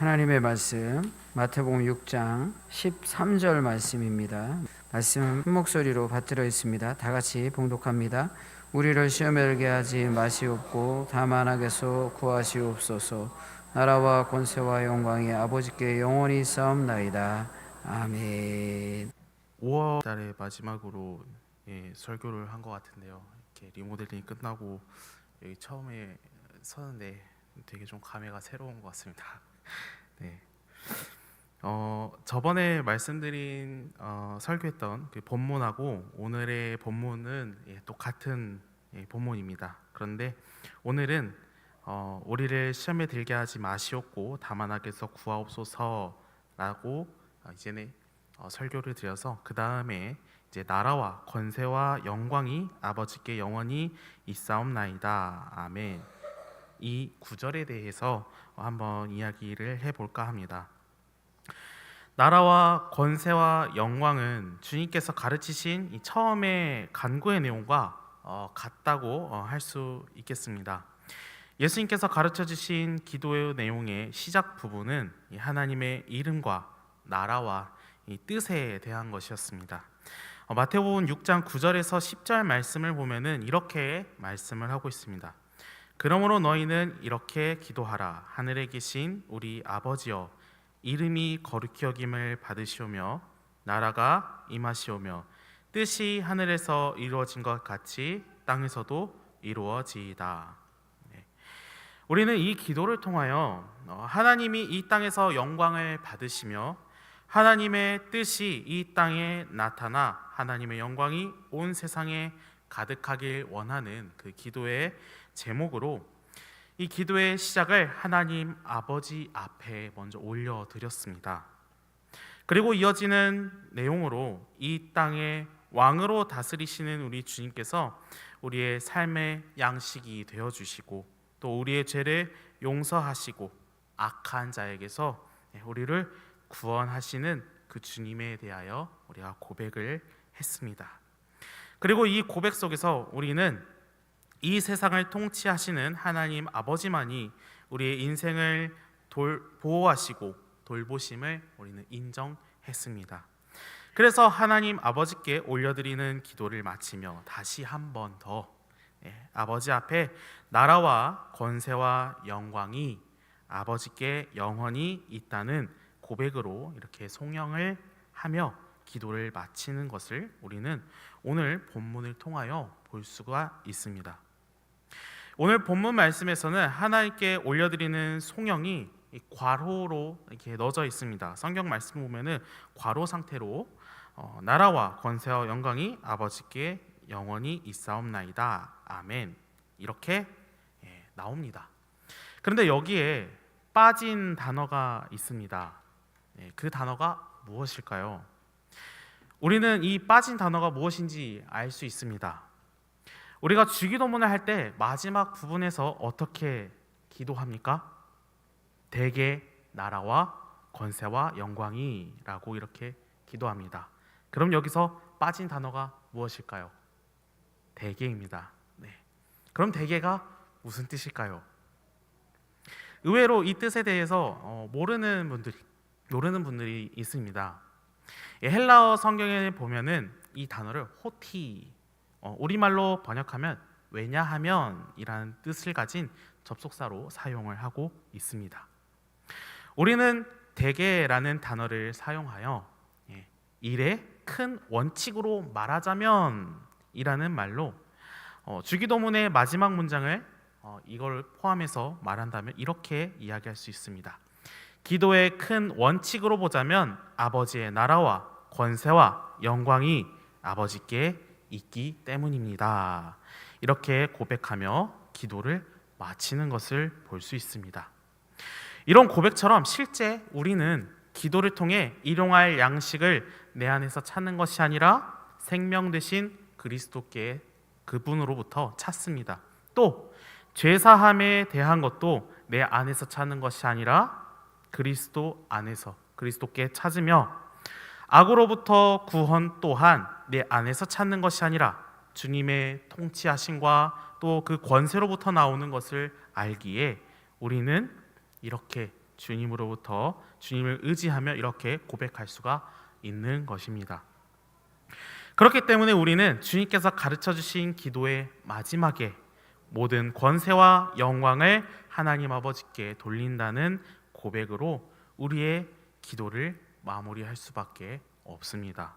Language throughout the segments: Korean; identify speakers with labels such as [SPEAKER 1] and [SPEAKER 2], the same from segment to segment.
[SPEAKER 1] 하나님의 말씀 마태복음 6장 13절 말씀입니다. 말씀 큰 목소리로 받들어 있습니다. 다 같이 봉독합니다. 우리를 시험에 들게 하지 마시옵고 다만 악에서 구하시옵소서. 나라와 권세와 영광이 아버지께 영원히 있사옵나이다. 아멘.
[SPEAKER 2] 5월 달의 마지막으로 설교를 한 것 같은데요. 이렇게 리모델링이 끝나고 여기 처음에 서는데 되게 좀 감회가 새로운 것 같습니다. 네. 저번에 말씀드린 설교했던 그 본문하고 오늘의 본문은 또 같은 본문입니다. 그런데 오늘은 우리를 시험에 들게 하지 마시옵고 다만 악에서 구하옵소서라고 이제는 설교를 드려서 그 다음에 이제 나라와 권세와 영광이 아버지께 영원히 있사옵나이다. 아멘. 이 구절에 대해서 한번 이야기를 해볼까 합니다. 나라와 권세와 영광은 주님께서 가르치신 이 처음의 간구의 내용과 같다고 할 수 있겠습니다. 예수님께서 가르쳐 주신 기도의 내용의 시작 부분은 하나님의 이름과 나라와 이 뜻에 대한 것이었습니다. 마태복음 6장 9절에서 10절 말씀을 보면은 이렇게 말씀을 하고 있습니다. 그러므로 너희는 이렇게 기도하라. 하늘에 계신 우리 아버지여, 이름이 거룩히 여김을 받으시오며 나라가 임하시오며 뜻이 하늘에서 이루어진 것 같이 땅에서도 이루어지이다. 우리는 이 기도를 통하여 하나님이 이 땅에서 영광을 받으시며 하나님의 뜻이 이 땅에 나타나 하나님의 영광이 온 세상에 가득하길 원하는 그 기도의 제목으로 이 기도의 시작을 하나님 아버지 앞에 먼저 올려드렸습니다. 그리고 이어지는 내용으로 이 땅의 왕으로 다스리시는 우리 주님께서 우리의 삶의 양식이 되어주시고 또 우리의 죄를 용서하시고 악한 자에게서 우리를 구원하시는 그 주님에 대하여 우리가 고백을 했습니다. 그리고 이 고백 속에서 우리는 이 세상을 통치하시는 하나님 아버지만이 우리의 인생을 보호하시고 돌보심을 우리는 인정했습니다. 그래서 하나님 아버지께 올려드리는 기도를 마치며 다시 한 번 더 아버지 앞에 나라와 권세와 영광이 아버지께 영원히 있다는 고백으로 이렇게 송영을 하며 기도를 마치는 것을 우리는 오늘 본문을 통하여 볼 수가 있습니다. 오늘 본문 말씀에서는 하나님께 올려드리는 송영이 괄호로 이렇게 넣어져 있습니다. 성경 말씀 보면은 괄호 상태로 나라와 권세와 영광이 아버지께 영원히 있사옵나이다. 아멘. 이렇게 나옵니다. 그런데 여기에 빠진 단어가 있습니다. 그 단어가 무엇일까요? 우리는 이 빠진 단어가 무엇인지 알 수 있습니다. 우리가 주기도문을 할 때 마지막 부분에서 어떻게 기도합니까? 대개 나라와 권세와 영광이 라고 이렇게 기도합니다. 그럼 여기서 빠진 단어가 무엇일까요? 대개입니다. 그럼 대개가 무슨 뜻일까요? 의외로 이 뜻에 대해서 모르는 분들이 있습니다. 헬라어 성경에 보면은 이 단어를 호티, 우리말로 번역하면 왜냐하면 이라는 뜻을 가진 접속사로 사용을 하고 있습니다. 우리는 대개라는 단어를 사용하여 일의 큰 원칙으로 말하자면 이라는 말로 주기도문의 마지막 문장을 이걸 포함해서 말한다면 이렇게 이야기할 수 있습니다. 기도의 큰 원칙으로 보자면 아버지의 나라와 권세와 영광이 아버지께 있기 때문입니다. 이렇게 고백하며 기도를 마치는 것을 볼 수 있습니다. 이런 고백처럼 실제 우리는 기도를 통해 일용할 양식을 내 안에서 찾는 것이 아니라 생명 되신 그리스도께 그분으로부터 찾습니다. 또 죄사함에 대한 것도 내 안에서 찾는 것이 아니라 그리스도 안에서 그리스도께 찾으며 악으로부터 구원 또한 내 안에서 찾는 것이 아니라 주님의 통치하심과 또 그 권세로부터 나오는 것을 알기에 우리는 이렇게 주님으로부터 주님을 의지하며 이렇게 고백할 수가 있는 것입니다. 그렇기 때문에 우리는 주님께서 가르쳐 주신 기도의 마지막에 모든 권세와 영광을 하나님 아버지께 돌린다는 고백으로 우리의 기도를 마무리할 수밖에 없습니다.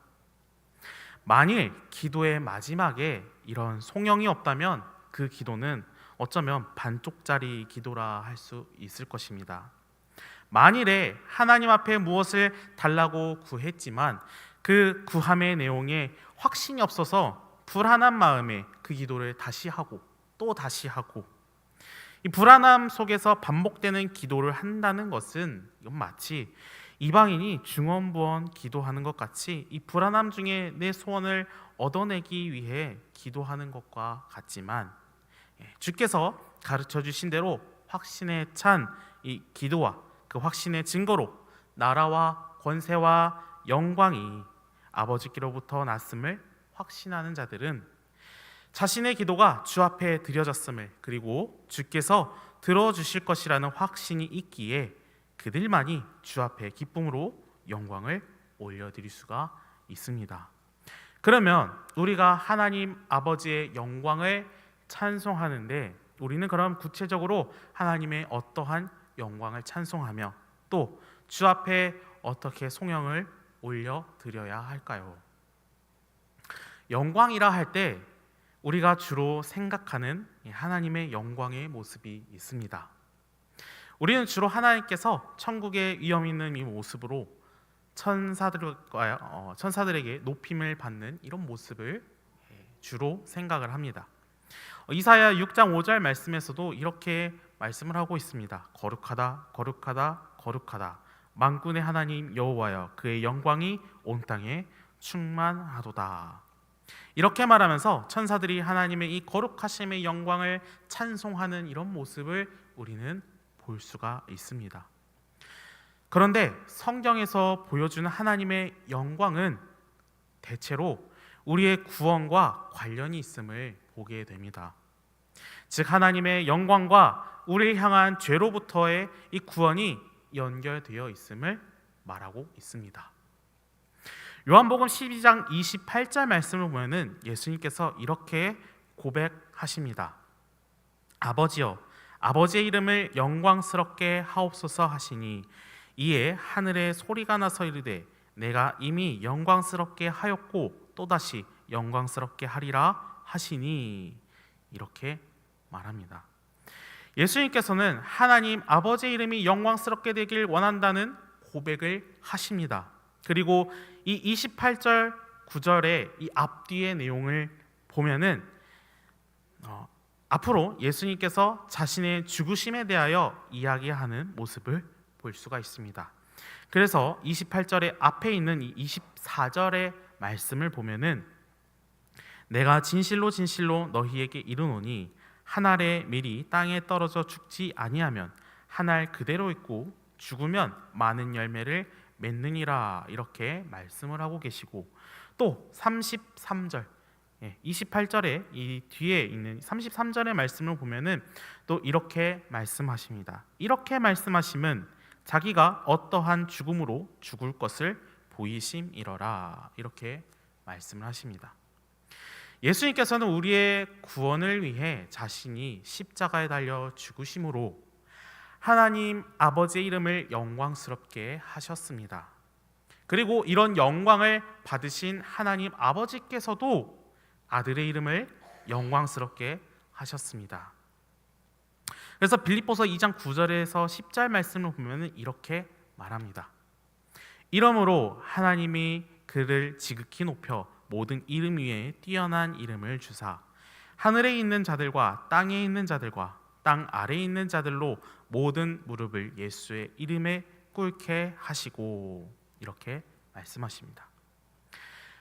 [SPEAKER 2] 만일 기도의 마지막에 이런 송영이 없다면 그 기도는 어쩌면 반쪽짜리 기도라 할 수 있을 것입니다. 만일에 하나님 앞에 무엇을 달라고 구했지만 그 구함의 내용에 확신이 없어서 불안한 마음에 그 기도를 다시 하고 또 다시 하고, 이 불안함 속에서 반복되는 기도를 한다는 것은 이건 마치 이방인이 중언부언 기도하는 것 같이 이 불안함 중에 내 소원을 얻어내기 위해 기도하는 것과 같지만, 주께서 가르쳐 주신 대로 확신에 찬 이 기도와 그 확신의 증거로 나라와 권세와 영광이 아버지께로부터 났음을 확신하는 자들은 자신의 기도가 주 앞에 드려졌음을, 그리고 주께서 들어주실 것이라는 확신이 있기에 그들만이 주 앞에 기쁨으로 영광을 올려드릴 수가 있습니다. 그러면 우리가 하나님 아버지의 영광을 찬송하는데 우리는 그럼 구체적으로 하나님의 어떠한 영광을 찬송하며 또 주 앞에 어떻게 송영을 올려드려야 할까요? 영광이라 할 때 우리가 주로 생각하는 하나님의 영광의 모습이 있습니다. 우리는 주로 하나님께서 천국의 위엄 있는 이 모습으로 천사들에게 높임을 받는 이런 모습을 주로 생각을 합니다. 이사야 6장 5절 말씀에서도 이렇게 말씀을 하고 있습니다. 거룩하다, 거룩하다, 거룩하다. 만군의 하나님 여호와여, 그의 영광이 온 땅에 충만하도다. 이렇게 말하면서 천사들이 하나님의 이 거룩하심의 영광을 찬송하는 이런 모습을 우리는 볼 수가 있습니다. 그런데 성경에서 보여주는 하나님의 영광은 대체로 우리의 구원과 관련이 있음을 보게 됩니다. 즉 하나님의 영광과 우리를 향한 죄로부터의 이 구원이 연결되어 있음을 말하고 있습니다. 요한복음 12장 28절 말씀을 보면은 예수님께서 이렇게 고백하십니다. 아버지여, 아버지의 이름을 영광스럽게 하옵소서 하시니 이에 하늘에 소리가 나서 이르되 내가 이미 영광스럽게 하였고 또다시 영광스럽게 하리라 하시니, 이렇게 말합니다. 예수님께서는 하나님 아버지의 이름이 영광스럽게 되길 원한다는 고백을 하십니다. 그리고 이 28절 9절의 이 앞뒤의 내용을 보면은 앞으로 예수님께서 자신의 죽으심에 대하여 이야기하는 모습을 볼 수가 있습니다. 그래서 28절의 앞에 있는 이 24절의 말씀을 보면은 내가 진실로 진실로 너희에게 이르노니 한 알의 밀이 땅에 떨어져 죽지 아니하면 한 알 그대로 있고 죽으면 많은 열매를 맺느니라, 이렇게 말씀을 하고 계시고, 또 33절 28절에 이 뒤에 있는 33절의 말씀을 보면은 또 이렇게 말씀하십니다. 이렇게 말씀하시면 자기가 어떠한 죽음으로 죽을 것을 보이심이러라, 이렇게 말씀을 하십니다. 예수님께서는 우리의 구원을 위해 자신이 십자가에 달려 죽으심으로 하나님 아버지의 이름을 영광스럽게 하셨습니다. 그리고 이런 영광을 받으신 하나님 아버지께서도 아들의 이름을 영광스럽게 하셨습니다. 그래서 빌립보서 2장 9절에서 10절 말씀을 보면 이렇게 말합니다. 이러므로 하나님이 그를 지극히 높여 모든 이름 위에 뛰어난 이름을 주사 하늘에 있는 자들과 땅에 있는 자들과 땅 아래에 있는 자들로 모든 무릎을 예수의 이름에 꿇게 하시고, 이렇게 말씀하십니다.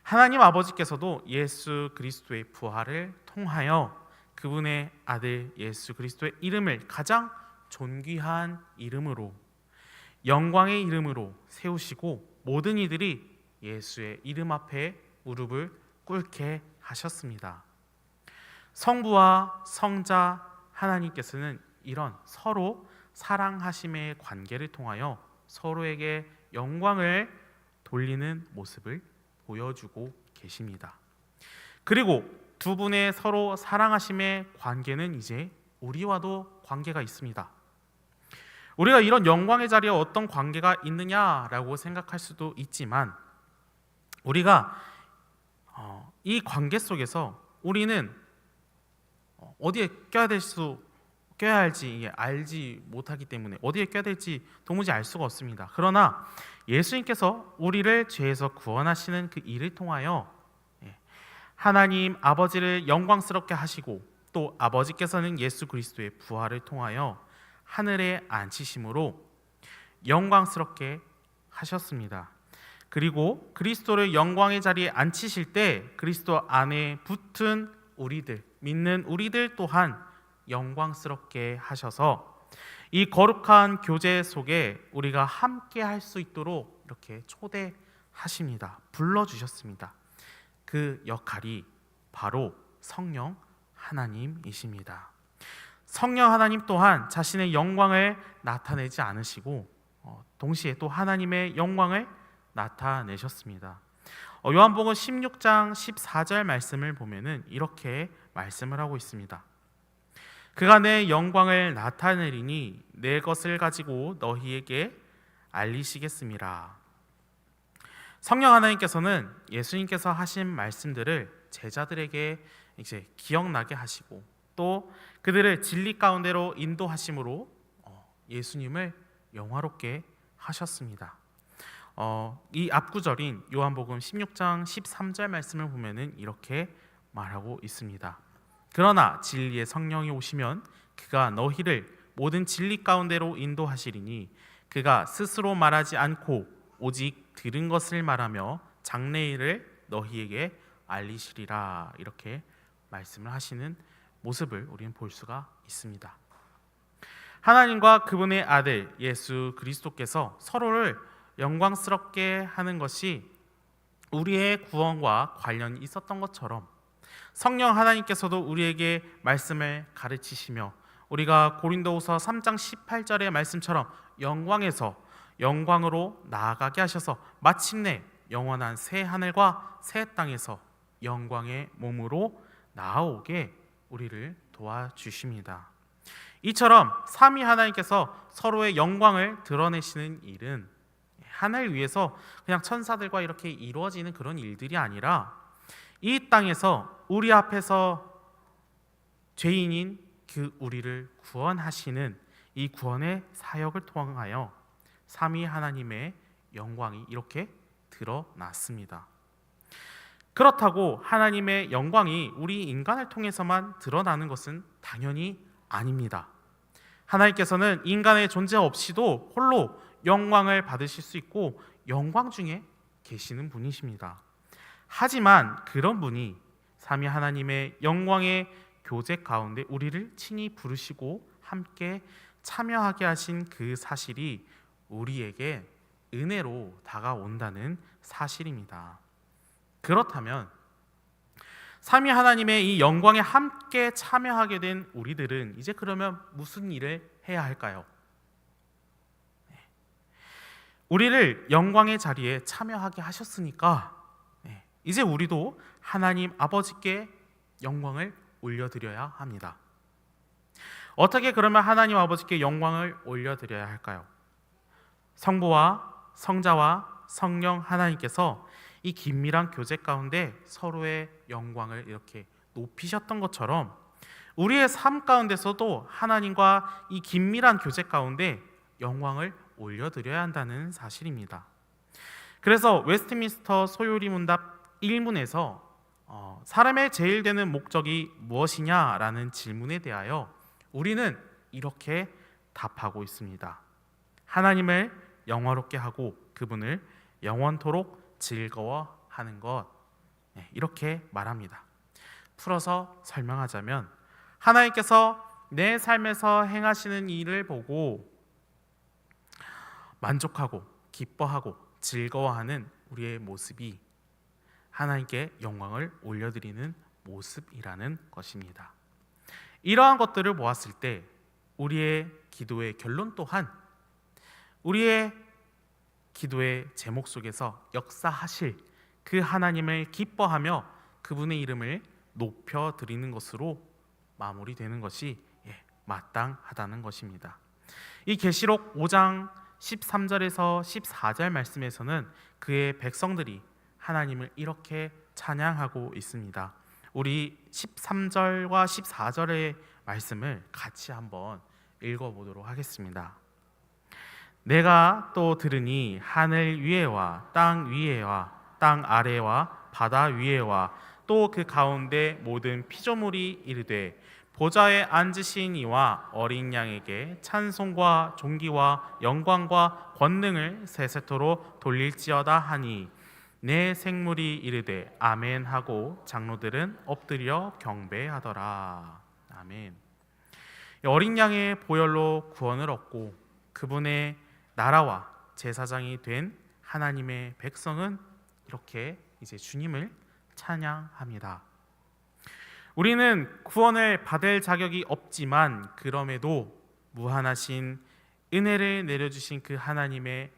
[SPEAKER 2] 하나님 아버지께서도 예수 그리스도의 부활을 통하여 그분의 아들 예수 그리스도의 이름을 가장 존귀한 이름으로, 영광의 이름으로 세우시고 모든 이들이 예수의 이름 앞에 무릎을 꿇게 하셨습니다. 성부와 성자 하나님께서는 이런 서로 사랑하심의 관계를 통하여 서로에게 영광을 돌리는 모습을 보여주고 계십니다. 그리고 두 분의 서로 사랑하심의 관계는 이제 우리와도 관계가 있습니다. 우리가 이런 영광의 자리에 어떤 관계가 있느냐라고 생각할 수도 있지만, 우리가 이 관계 속에서 우리는 어디에 껴야 할지 알지 못하기 때문에 어디에 껴야 될지 도무지 알 수가 없습니다. 그러나 예수님께서 우리를 죄에서 구원하시는 그 일을 통하여 하나님 아버지를 영광스럽게 하시고, 또 아버지께서는 예수 그리스도의 부활을 통하여 하늘에 앉히심으로 영광스럽게 하셨습니다. 그리고 그리스도를 영광의 자리에 앉히실 때 그리스도 안에 붙은 우리들, 믿는 우리들 또한 영광스럽게 하셔서 이 거룩한 교제 속에 우리가 함께 할 수 있도록 이렇게 초대하십니다. 불러주셨습니다. 그 역할이 바로 성령 하나님이십니다. 성령 하나님 또한 자신의 영광을 나타내지 않으시고 동시에 또 하나님의 영광을 나타내셨습니다. 요한복음 16장 14절 말씀을 보면은 이렇게 말씀을 하고 있습니다. 그가 내 영광을 나타내리니 내 것을 가지고 너희에게 알리시겠음이라. 성령 하나님께서는 예수님께서 하신 말씀들을 제자들에게 이제 기억나게 하시고, 또 그들을 진리 가운데로 인도하심으로 예수님을 영화롭게 하셨습니다. 이 앞구절인 요한복음 16장 13절 말씀을 보면은 이렇게 말하고 있습니다. 그러나 진리의 성령이 오시면 그가 너희를 모든 진리 가운데로 인도하시리니 그가 스스로 말하지 않고 오직 들은 것을 말하며 장래일을 너희에게 알리시리라. 이렇게 말씀을 하시는 모습을 우리는 볼 수가 있습니다. 하나님과 그분의 아들 예수 그리스도께서 서로를 영광스럽게 하는 것이 우리의 구원과 관련이 있었던 것처럼 성령 하나님께서도 우리에게 말씀을 가르치시며, 우리가 고린도후서 3장 18절의 말씀처럼 영광에서 영광으로 나아가게 하셔서 마침내 영원한 새 하늘과 새 땅에서 영광의 몸으로 나아오게 우리를 도와주십니다. 이처럼 삼위 하나님께서 서로의 영광을 드러내시는 일은 하늘 위에서 그냥 천사들과 이렇게 이루어지는 그런 일들이 아니라 이 땅에서 우리 앞에서 죄인인 그 우리를 구원하시는 이 구원의 사역을 통하여 삼위 하나님의 영광이 이렇게 드러났습니다. 그렇다고 하나님의 영광이 우리 인간을 통해서만 드러나는 것은 당연히 아닙니다. 하나님께서는 인간의 존재 없이도 홀로 영광을 받으실 수 있고 영광 중에 계시는 분이십니다. 하지만 그런 분이 삼위 하나님의 영광의 교제 가운데 우리를 친히 부르시고 함께 참여하게 하신 그 사실이 우리에게 은혜로 다가온다는 사실입니다. 그렇다면 삼위 하나님의 이 영광에 함께 참여하게 된 우리들은 이제 그러면 무슨 일을 해야 할까요? 우리를 영광의 자리에 참여하게 하셨으니까 이제 우리도 하나님 아버지께 영광을 올려드려야 합니다. 어떻게 그러면 하나님 아버지께 영광을 올려드려야 할까요? 성부와 성자와 성령 하나님께서 이 긴밀한 교제 가운데 서로의 영광을 이렇게 높이셨던 것처럼 우리의 삶 가운데서도 하나님과 이 긴밀한 교제 가운데 영광을 올려드려야 한다는 사실입니다. 그래서 웨스트민스터 소요리 문답 1문에서 사람의 제일 되는 목적이 무엇이냐라는 질문에 대하여 우리는 이렇게 답하고 있습니다. 하나님을 영화롭게 하고 그분을 영원토록 즐거워하는 것, 이렇게 말합니다. 풀어서 설명하자면 하나님께서 내 삶에서 행하시는 일을 보고 만족하고 기뻐하고 즐거워하는 우리의 모습이 하나님께 영광을 올려드리는 모습이라는 것입니다. 이러한 것들을 보았을 때 우리의 기도의 결론 또한 우리의 기도의 제목 속에서 역사하실 그 하나님을 기뻐하며 그분의 이름을 높여드리는 것으로 마무리되는 것이 마땅하다는 것입니다. 이 계시록 5장 13절에서 14절 말씀에서는 그의 백성들이 하나님을 이렇게 찬양하고 있습니다. 우리 13절과 14절의 말씀을 같이 한번 읽어보도록 하겠습니다. 내가 또 들으니 하늘 위에와 땅 위에와 땅 아래와 바다 위에와 또 그 가운데 모든 피조물이 이르되 보좌에 앉으신 이와 어린 양에게 찬송과 존귀와 영광과 권능을 세세토록 돌릴지어다 하니 내 생물이 이르되 아멘 하고 장로들은 엎드려 경배하더라. 아멘. 어린 양의 보혈로 구원을 얻고 그분의 나라와 제사장이 된 하나님의 백성은 이렇게 이제 주님을 찬양합니다. 우리는 구원을 받을 자격이 없지만 그럼에도 무한하신 은혜를 내려주신 그 하나님의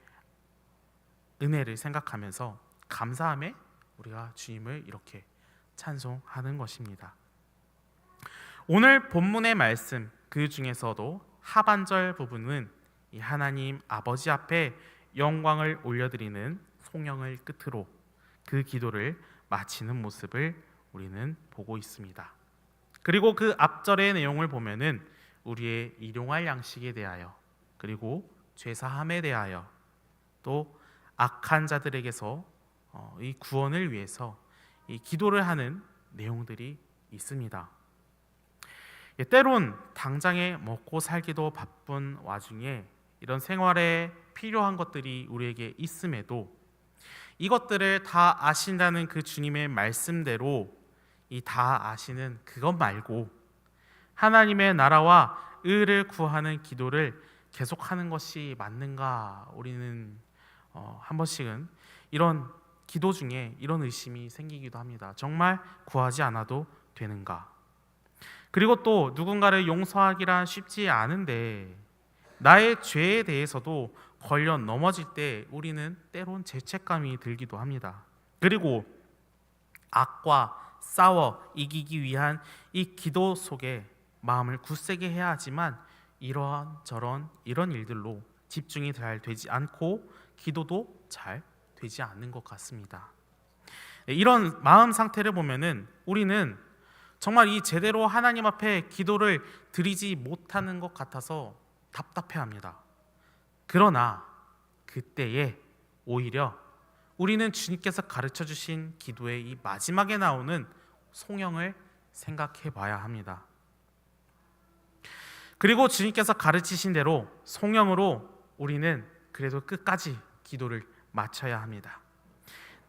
[SPEAKER 2] 은혜를 생각하면서 감사함에 우리가 주님을 이렇게 찬송하는 것입니다. 오늘 본문의 말씀 그 중에서도 하반절 부분은 이 하나님 아버지 앞에 영광을 올려드리는 송영을 끝으로 그 기도를 마치는 모습을 우리는 보고 있습니다. 그리고 그 앞절의 내용을 보면은 우리의 일용할 양식에 대하여 그리고 죄사함에 대하여 또 악한 자들에게서 이 구원을 위해서 이 기도를 하는 내용들이 있습니다. 때론 당장에 먹고 살기도 바쁜 와중에 이런 생활에 필요한 것들이 우리에게 있음에도 이것들을 다 아신다는 그 주님의 말씀대로 이 다 아시는 그것 말고 하나님의 나라와 의를 구하는 기도를 계속하는 것이 맞는가? 우리는 한 번씩은 이런 기도 중에 이런 의심이 생기기도 합니다. 정말 구하지 않아도 되는가? 그리고 또 누군가를 용서하기란 쉽지 않은데 나의 죄에 대해서도 걸려 넘어질 때 우리는 때론 죄책감이 들기도 합니다. 그리고 악과 싸워 이기기 위한 이 기도 속에 마음을 굳세게 해야 하지만 이런 일들로 집중이 잘 되지 않고 기도도 잘 되지 않는 것 같습니다. 이런 마음 상태를 보면은 우리는 정말 이 제대로 하나님 앞에 기도를 드리지 못하는 것 같아서 답답해합니다. 그러나 그때에 오히려 우리는 주님께서 가르쳐 주신 기도의 이 마지막에 나오는 송영을 생각해 봐야 합니다. 그리고 주님께서 가르치신 대로 송영으로 우리는 그래도 끝까지 기도를 마쳐야 합니다.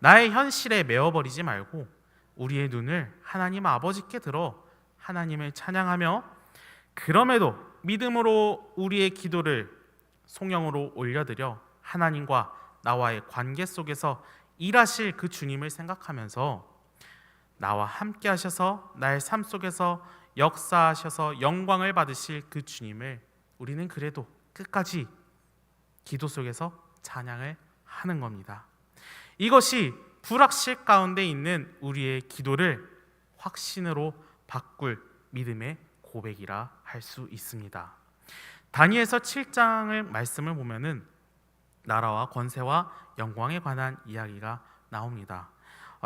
[SPEAKER 2] 나의 현실에 메어버리지 말고 우리의 눈을 하나님 아버지께 들어 하나님을 찬양하며 그럼에도 믿음으로 우리의 기도를 송영으로 올려드려 하나님과 나와의 관계 속에서 일하실 그 주님을 생각하면서 나와 함께 하셔서 나의 삶 속에서 역사하셔서 영광을 받으실 그 주님을 우리는 그래도 끝까지 기도 속에서 찬양을 하는 겁니다. 이것이 불확실 가운데 있는 우리의 기도를 확신으로 바꿀 믿음의 고백이라 할 수 있습니다. 다니엘서 7장을 말씀을 보면은 나라와 권세와 영광에 관한 이야기가 나옵니다.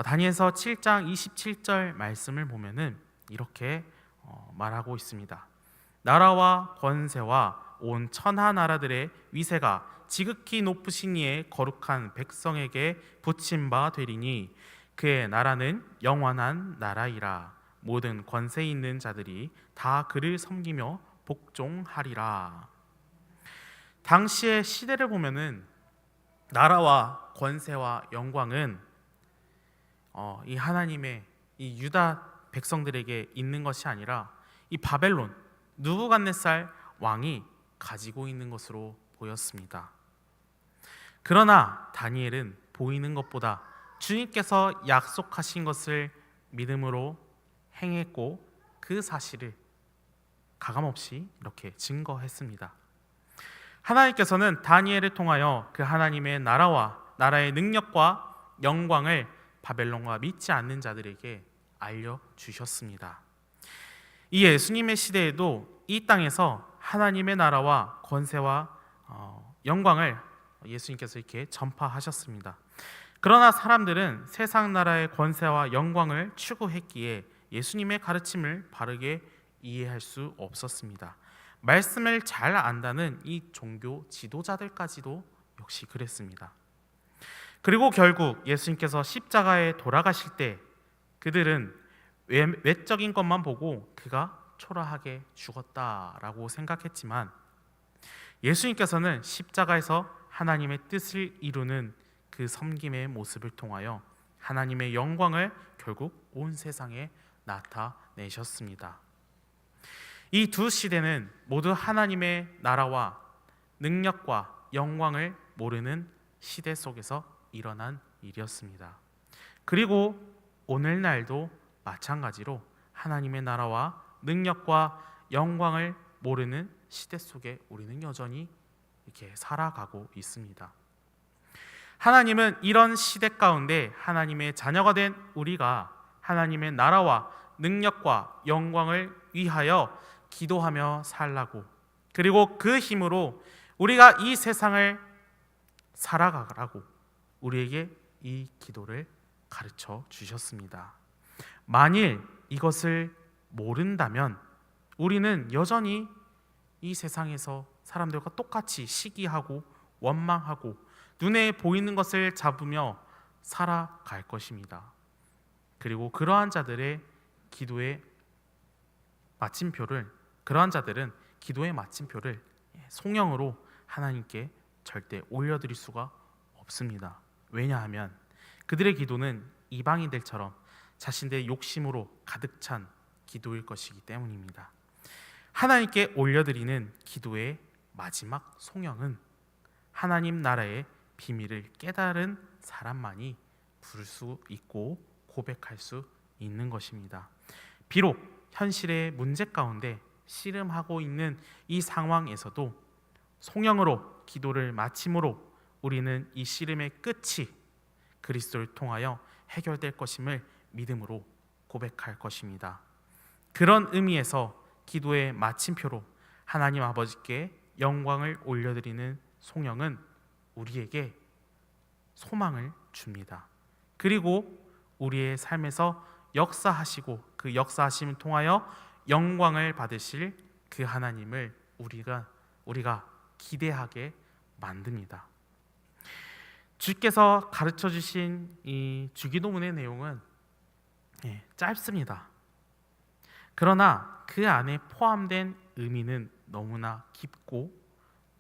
[SPEAKER 2] 다니엘서 7장 27절 말씀을 보면은 이렇게 말하고 있습니다. 나라와 권세와 온 천하 나라들의 위세가 지극히 높으신 이의 거룩한 백성에게 붙임 바 되리니 그의 나라는 영원한 나라이라. 모든 권세 있는 자들이 다 그를 섬기며 복종하리라. 당시의 시대를 보면은 나라와 권세와 영광은 이 하나님의 이 유다 백성들에게 있는 것이 아니라 이 바벨론 느부갓네살 왕이 가지고 있는 것으로 보였습니다. 그러나 다니엘은 보이는 것보다 주님께서 약속하신 것을 믿음으로 행했고 그 사실을 가감없이 이렇게 증거했습니다. 하나님께서는 다니엘을 통하여 그 하나님의 나라와 나라의 능력과 영광을 바벨론과 믿지 않는 자들에게 알려주셨습니다. 이 예수님의 시대에도 이 땅에서 하나님의 나라와 권세와 영광을 예수님께서 이렇게 전파하셨습니다. 그러나 사람들은 세상 나라의 권세와 영광을 추구했기에 예수님의 가르침을 바르게 이해할 수 없었습니다. 말씀을 잘 안다는 이 종교 지도자들까지도 역시 그랬습니다. 그리고 결국 예수님께서 십자가에 돌아가실 때 그들은 외적인 것만 보고 그가 초라하게 죽었다라고 생각했지만 예수님께서는 십자가에서 하나님의 뜻을 이루는 그 섬김의 모습을 통하여 하나님의 영광을 결국 온 세상에 나타내셨습니다. 이 두 시대는 모두 하나님의 나라와 능력과 영광을 모르는 시대 속에서 일어난 일이었습니다. 그리고 오늘날도 마찬가지로 하나님의 나라와 능력과 영광을 모르는 시대 속에 우리는 여전히 이렇게 살아가고 있습니다. 하나님은 이런 시대 가운데 하나님의 자녀가 된 우리가 하나님의 나라와 능력과 영광을 위하여 기도하며 살라고, 그리고 그 힘으로 우리가 이 세상을 살아가라고 우리에게 이 기도를 가르쳐 주셨습니다. 만일 이것을 모른다면 우리는 여전히 이 세상에서 사람들과 똑같이 시기하고 원망하고 눈에 보이는 것을 잡으며 살아갈 것입니다. 그리고 그러한 자들의 기도의 마침표를, 그러한 자들은 기도의 마침표를 송영으로 하나님께 절대 올려드릴 수가 없습니다. 왜냐하면 그들의 기도는 이방인들처럼 자신들의 욕심으로 가득 찬 기도일 것이기 때문입니다. 하나님께 올려드리는 기도의 마지막 송영은 하나님 나라의 비밀을 깨달은 사람만이 부를 수 있고 고백할 수 있는 것입니다. 비록 현실의 문제 가운데 씨름하고 있는 이 상황에서도 송영으로 기도를 마침으로 우리는 이 씨름의 끝이 그리스도를 통하여 해결될 것임을 믿음으로 고백할 것입니다. 그런 의미에서 기도의 마침표로 하나님 아버지께 영광을 올려드리는 송영은 우리에게 소망을 줍니다. 그리고 우리의 삶에서 역사하시고 그 역사하심을 통하여 영광을 받으실 그 하나님을 우리가 기대하게 만듭니다. 주께서 가르쳐 주신 이 주기도문의 내용은 짧습니다. 그러나 그 안에 포함된 의미는 너무나 깊고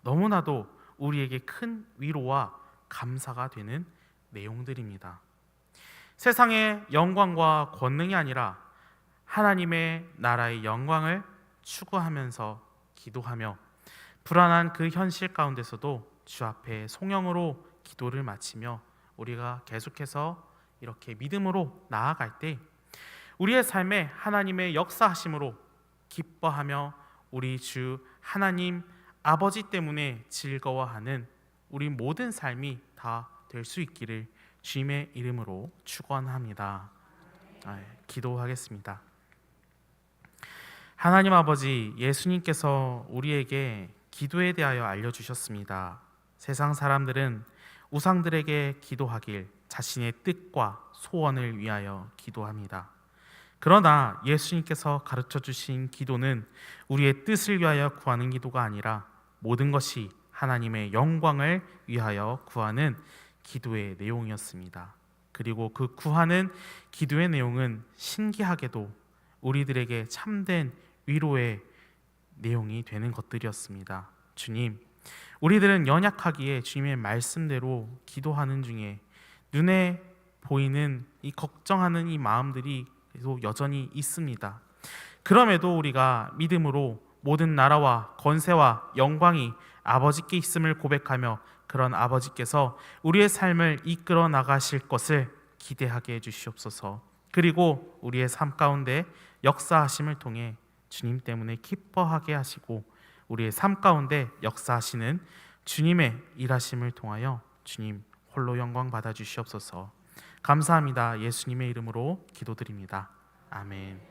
[SPEAKER 2] 너무나도 우리에게 큰 위로와 감사가 되는 내용들입니다. 세상의 영광과 권능이 아니라 하나님의 나라의 영광을 추구하면서 기도하며 불안한 그 현실 가운데서도 주 앞에 송영으로 기도를 마치며 우리가 계속해서 이렇게 믿음으로 나아갈 때 우리의 삶에 하나님의 역사하심으로 기뻐하며 우리 주 하나님 아버지 때문에 즐거워하는 우리 모든 삶이 다 될 수 있기를 주님의 이름으로 축원합니다. 기도하겠습니다. 하나님 아버지, 예수님께서 우리에게 기도에 대하여 알려주셨습니다. 세상 사람들은 우상들에게 기도하길 자신의 뜻과 소원을 위하여 기도합니다. 그러나 예수님께서 가르쳐 주신 기도는 우리의 뜻을 위하여 구하는 기도가 아니라 모든 것이 하나님의 영광을 위하여 구하는 기도의 내용이었습니다. 그리고 그 구하는 기도의 내용은 신기하게도 우리들에게 참된 위로의 내용이 되는 것들이었습니다. 주님, 우리들은 연약하기에 주님의 말씀대로 기도하는 중에 눈에 보이는 이 걱정하는 이 마음들이 계속 여전히 있습니다. 그럼에도 우리가 믿음으로 모든 나라와 권세와 영광이 아버지께 있음을 고백하며 그런 아버지께서 우리의 삶을 이끌어 나가실 것을 기대하게 해주시옵소서. 그리고 우리의 삶 가운데 역사하심을 통해 주님 때문에 기뻐하게 하시고 우리의 삶 가운데 역사하시는 주님의 일하심을 통하여 주님 홀로 영광 받아 주시옵소서. 감사합니다. 예수님의 이름으로 기도드립니다. 아멘.